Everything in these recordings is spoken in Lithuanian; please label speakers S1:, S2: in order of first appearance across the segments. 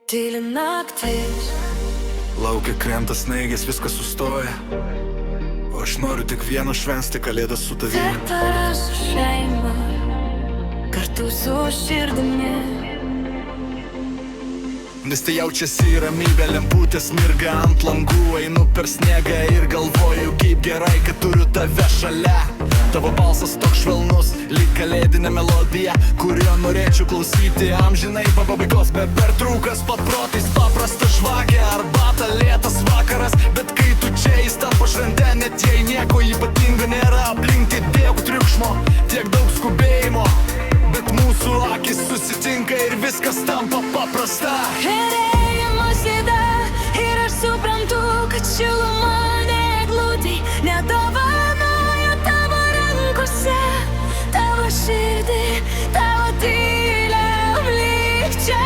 S1: Tyli naktis,
S2: Laukia krenta snaigės, viskas sustoja. O aš noriu tik vieno švęsti kalėdas su tavimi.
S1: Tektara su šeima, kartu su širdimi.
S2: Nes tai jaučiasi ramybė, lemputės mirga ant langų. Einu per sniegą ir galvoju, kaip gerai, kad turiu tave šalia. Tavo balsas toks švelnus, lyg kalėdinė melodija, kurio norėčiau klausyti amžinai po pabaigos. Be pertraukas, paprotais, paprasta žvakė, arbata, lėtas vakaras. Bet kai tu čia jis tampa švente, net jei nieko ypatingo nėra aplink, tiek daug triukšmo, tiek daug skubėjimo. Bet mūsų akis susitinka ir viskas tampa paprasta.
S1: Herėjimas įda ir aš suprantu, kad šiluma neglūdai nedovanojo tavo rankose. Tavo širdį, tavo tylę lik čia.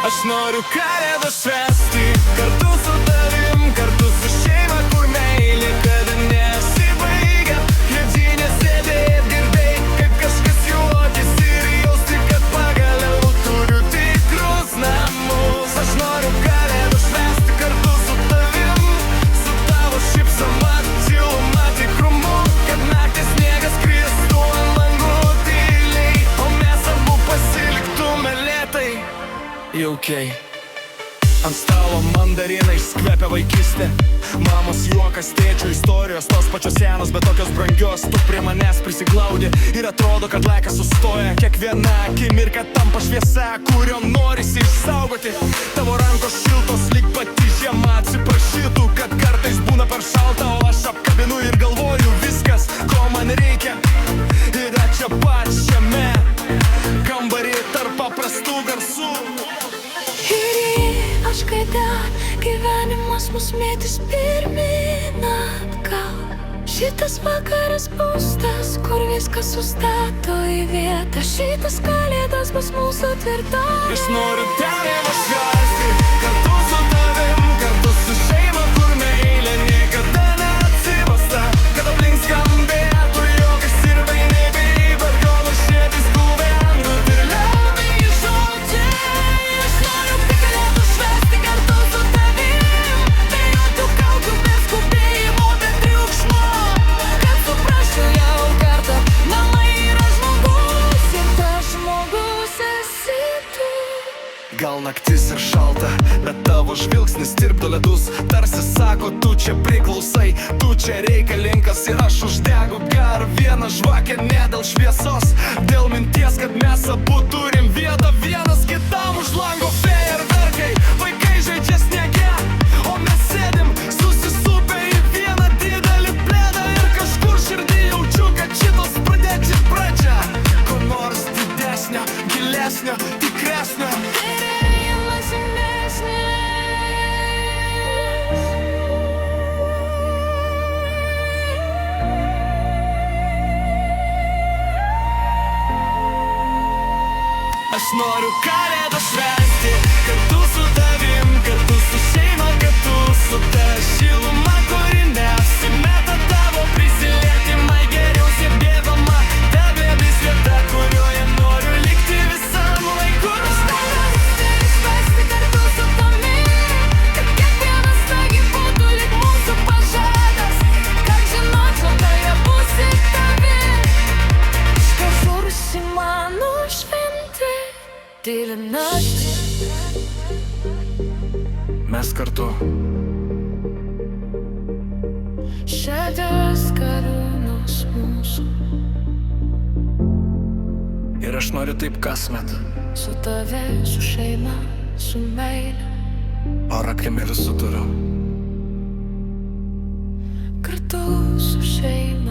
S2: Aš noriu kalėdas švęsti kartu su tavim, kartu su šeima, kur meilė kada nesibaigia. Krepšinė sėdėt, girdėjai, kaip kažkas juokiasi ir jausti, kad pagaliau turiu tikrus namus. Aš noriu kalėdas švęsti kartu su tavim, su tavo šypsoma, tyluma, tikrumu, kad naktį sniegas kristų ant langų tyliai, o mes abu pasiliktume lėtai, jaukiai. Ant stalo mandarinai skvepia vaikystė, mamos juokas, tėčio istorijos, tos pačios senos, bet tokios brangios. Tu prie manęs prisiglaudi ir atrodo, kad laikas sustoja. Kiekviena akimirka tampa šviesa, kuriom norisi išsaugoti. Tavo rankos šiltos, lyg pati žiema atsiprašytų, kad kartais būna per šalta, o aš apkabinu ir galvoju, viskas, ko man reikia, yra čia pat šiame kambarį tarp paprastų garsų.
S1: Ir aš kai ten gyvenimas mus mėtys pirmin atgal. Šitas vakaras bus tas, kur viskas sustato į vietą. Šitas kalėdas bus mūsų tvirtovė.
S2: Aš noriu tave švęsti kartu su tavim, kartu su šeima, kur meilė niekada neatsibasta. Kad aplink skambėtų juokas ir vainikai, vargonų širdis guventų ir liaudai žodžiai.
S1: Aš noriu kalėdų švęsti kartu su tavim, be jokių kaukių, be skubėjimo, be triukšmo. Kad suprasčiau jau kartą, mama yra žmogus ir tas žmogus esi tu.
S2: Gal naktis ir šalta, bet tavo žvilgsnis tirpdo ledus. Tarsi sako, tu čia priklausai, tu čia reikalingas. Ir aš uždegu gar vieną žvakę, ne dėl šviesos, dėl minties, kad mes abu turim vietą vienas kitam. Už lango fejerverkai, vaikai žaidžia sniege, o mes sėdim susisupę į vieną didelį pledą. Ir kažkur širdį jaučiu, kad šitos pradėti pradžia ko nors didesnio, gilesnio, tikresnio.
S1: Herėjimas įmesnė.
S2: Aš noriu kalėdas švęsti kartu su tavim, kartu su šeima, kartu su ta šiluma, kuri neapsimeta. Tavo prisilietimai geriausiai bėgama, ta glėbis vieta, kurioje noriu likti visam laiku.
S1: Aš noriu švęsti kartu su tavim, kad kiekvienas nagi būtų lyg mūsų pažadas. Kad žinočiau, toje būsi tavim. Iš kažkur užsimano šventė, tyli naktis.
S2: Mes kartu.
S1: Šiandien karūnos mūsų.
S2: Ir aš noriu taip kasmet.
S1: Su tave, su šeima, su meile.
S2: O raklimėlį suturiu.
S1: Kartu su šeima.